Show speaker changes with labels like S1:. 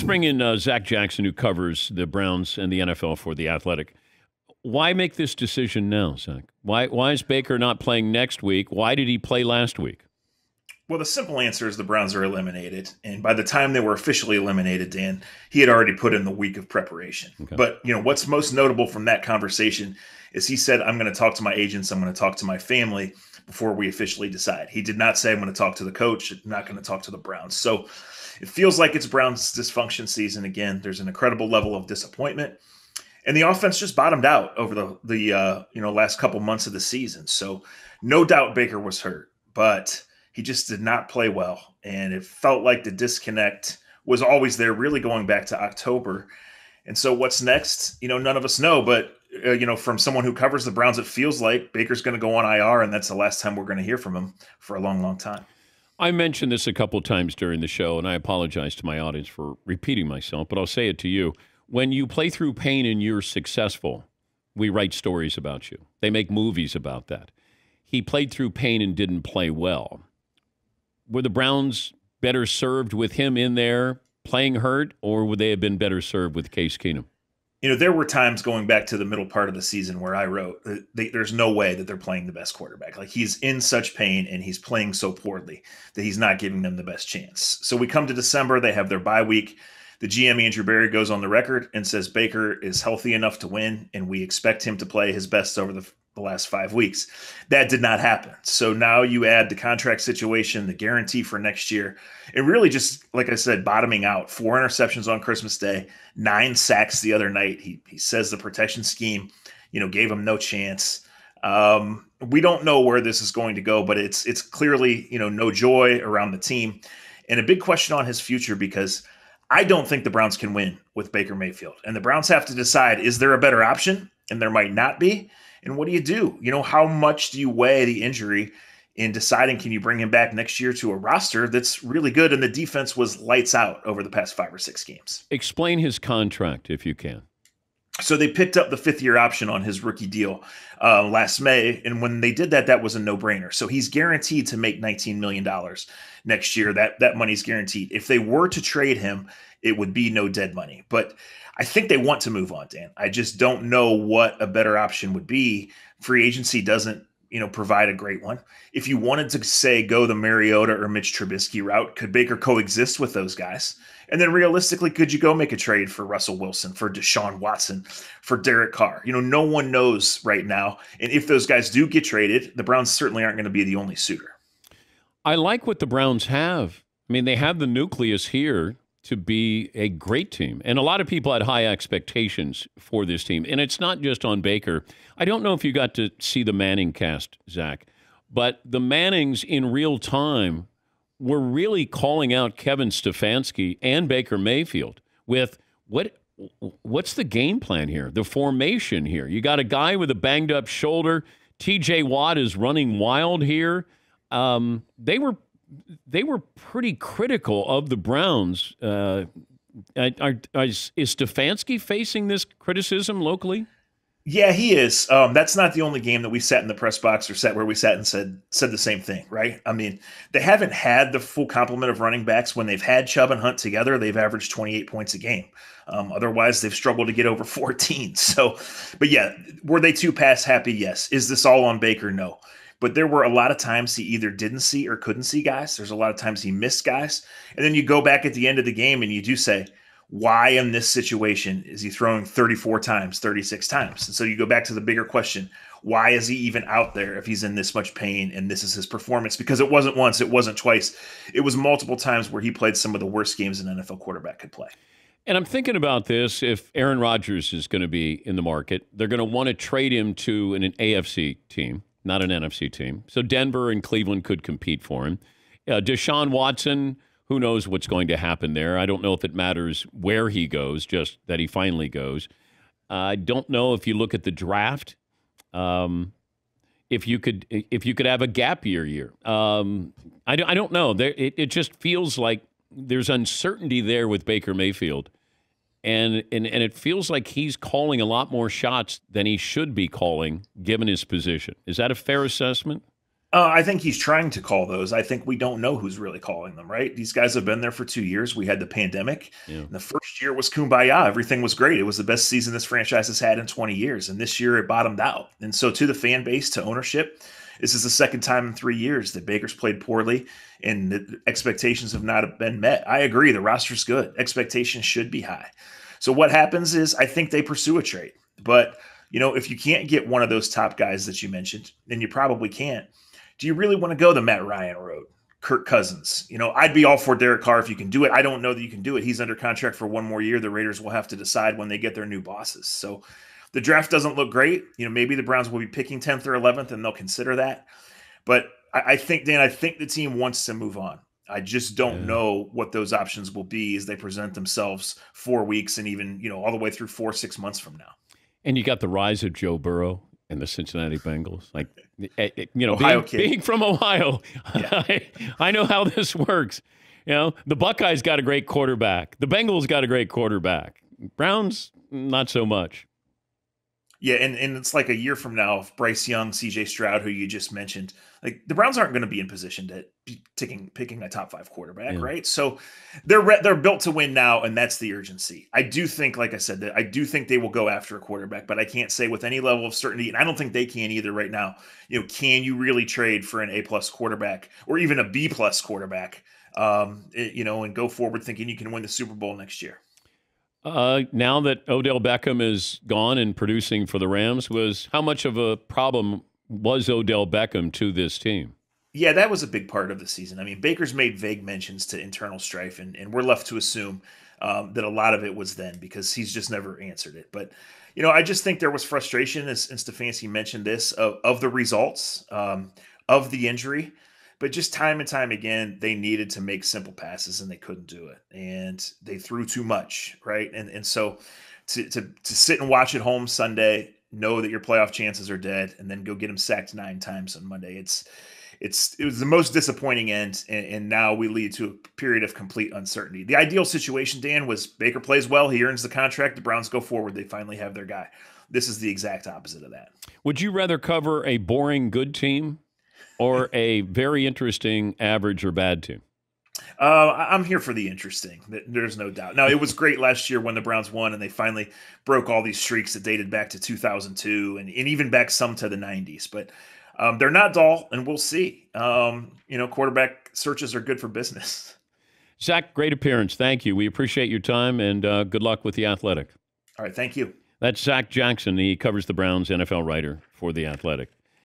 S1: Let's bring in Zach Jackson, who covers the Browns and the NFL for The Athletic. Why make this decision now, Zach? Why is Baker not playing next week? Why did he play last week?
S2: Well, the simple answer is the Browns are eliminated. And by the time they were officially eliminated, Dan, he had already put in the week of preparation.
S1: Okay.
S2: But, what's most notable from that conversation is he said, I'm going to talk to my agents, I'm going to talk to my family before we officially decide. He did not say, I'm going to talk to the coach, I'm not going to talk to the Browns. So it feels like it's Browns' dysfunction season again. There's an incredible level of disappointment. And the offense just bottomed out over the last couple months of the season. So no doubt Baker was hurt, but he just did not play well. And it felt like the disconnect was always there, really going back to October. And so what's next? None of us know. But, from someone who covers the Browns, it feels like Baker's going to go on IR, and that's the last time we're going to hear from him for a long, long time.
S1: I mentioned this a couple of times during the show, and I apologize to my audience for repeating myself, but I'll say it to you. When you play through pain and you're successful, we write stories about you. They make movies about that. He played through pain and didn't play well. Were the Browns better served with him in there playing hurt, or would they have been better served with Case Keenum?
S2: There were times going back to the middle part of the season where I wrote, there's no way that they're playing the best quarterback. Like, he's in such pain and he's playing so poorly that he's not giving them the best chance. So we come to December, they have their bye week. The GM, Andrew Berry, goes on the record and says Baker is healthy enough to win, and we expect him to play his best over the last 5 weeks. That did not happen. So now you add the contract situation, the guarantee for next year, and really just, like I said, bottoming out. 4 interceptions on Christmas Day, 9 sacks the other night. He says the protection scheme, gave him no chance. We don't know where this is going to go, but it's clearly, no joy around the team, and a big question on his future, because I don't think the Browns can win with Baker Mayfield. And the Browns have to decide, is there a better option? And there might not be. And what do you do? How much do you weigh the injury in deciding, can you bring him back next year to a roster that's really good? And the defense was lights out over the past 5 or 6 games.
S1: Explain his contract, if you can.
S2: So they picked up the 5th-year option on his rookie deal last May. And when they did that, that was a no-brainer. So he's guaranteed to make $19 million next year. That money's guaranteed. If they were to trade him, it would be no dead money. But I think they want to move on, Dan. I just don't know what a better option would be. Free agency doesn't, provide a great one. If you wanted to, say, go the Mariota or Mitch Trubisky route, could Baker coexist with those guys? And then realistically, could you go make a trade for Russell Wilson, for Deshaun Watson, for Derek Carr? No one knows right now. And if those guys do get traded, the Browns certainly aren't going to be the only suitor.
S1: I like what the Browns have. I mean, they have the nucleus here to be a great team. And a lot of people had high expectations for this team. And it's not just on Baker. I don't know if you got to see the Manning cast, Zach, but the Mannings in real time were really calling out Kevin Stefanski and Baker Mayfield with what's the game plan here, the formation here. You got a guy with a banged-up shoulder. T.J. Watt is running wild here. They were pretty critical of the Browns. Is Stefanski facing this criticism locally?
S2: Yeah, he is. That's not the only game that we sat in the press box or sat where we sat and said the same thing, right? I mean, they haven't had the full complement of running backs. When they've had Chubb and Hunt together, they've averaged 28 points a game. Otherwise, they've struggled to get over 14. So, but yeah, were they too pass happy? Yes. Is this all on Baker? No. But there were a lot of times he either didn't see or couldn't see guys. There's a lot of times he missed guys. And then you go back at the end of the game and you do say, why in this situation is he throwing 34 times, 36 times? And so you go back to the bigger question, why is he even out there if he's in this much pain and this is his performance? Because it wasn't once, it wasn't twice. It was multiple times where he played some of the worst games an NFL quarterback could play.
S1: And I'm thinking about this. If Aaron Rodgers is going to be in the market, they're going to want to trade him to an AFC team, not an NFC team. So Denver and Cleveland could compete for him. Deshaun Watson, who knows what's going to happen there? I don't know if it matters where he goes, just that he finally goes. I don't know if you look at the draft, if you could have a gap year. I don't know. It just feels like there's uncertainty there with Baker Mayfield, and it feels like he's calling a lot more shots than he should be calling, given his position. Is that a fair assessment?
S2: I think he's trying to call those. I think we don't know who's really calling them, right? These guys have been there for 2 years. We had the pandemic.
S1: Yeah.
S2: And the first year was kumbaya. Everything was great. It was the best season this franchise has had in 20 years. And this year it bottomed out. And so, to the fan base, to ownership, this is the second time in 3 years that Baker's played poorly and the expectations have not been met. I agree. The roster's good. Expectations should be high. So, what happens is I think they pursue a trade. But, if you can't get one of those top guys that you mentioned, then you probably can't. Do you really want to go the Matt Ryan road? Kirk Cousins. I'd be all for Derek Carr if you can do it. I don't know that you can do it. He's under contract for one more year. The Raiders will have to decide when they get their new bosses. So the draft doesn't look great. Maybe the Browns will be picking 10th or 11th and they'll consider that. But I think, Dan, the team wants to move on. I just don't know what those options will be as they present themselves 4 weeks and even, all the way through 4-6 months from now.
S1: And you got the rise of Joe Burrow and the Cincinnati Bengals. Being from Ohio, yeah. I know how this works. The Buckeyes got a great quarterback. The Bengals got a great quarterback. Browns, not so much.
S2: Yeah, and it's like a year from now, if Bryce Young, CJ Stroud, who you just mentioned, like the Browns aren't going to be in position to be picking a top 5 quarterback, right? So they're built to win now, and that's the urgency. I do think, like I said, that I do think they will go after a quarterback, but I can't say with any level of certainty, and I don't think they can either right now. Can you really trade for an A+ quarterback or even a B+ quarterback? And go forward thinking you can win the Super Bowl next year.
S1: Now that Odell Beckham is gone and producing for the Rams, how much of a problem was Odell Beckham to this team?
S2: Yeah, that was a big part of the season. I mean, Baker's made vague mentions to internal strife, and we're left to assume that a lot of it was then because he's just never answered it. But, I just think there was frustration, and Stefanski mentioned this, of the results, of the injury. But just time and time again, they needed to make simple passes and they couldn't do it. And they threw too much, right? And so to sit and watch at home Sunday, know that your playoff chances are dead, and then go get him sacked 9 times on Monday. It was the most disappointing end, and now we lead to a period of complete uncertainty. The ideal situation, Dan, was Baker plays well, he earns the contract, the Browns go forward, they finally have their guy. This is the exact opposite of that.
S1: Would you rather cover a boring good team or a very interesting average or bad team?
S2: I'm here for the interesting. There's no doubt. Now, it was great last year when the Browns won and they finally broke all these streaks that dated back to 2002 and even back some to the 90s. But they're not dull, and we'll see. Quarterback searches are good for business.
S1: Zach, great appearance. Thank you. We appreciate your time, and good luck with The Athletic.
S2: All right, thank you.
S1: That's Zach Jackson. He covers the Browns, NFL writer for The Athletic.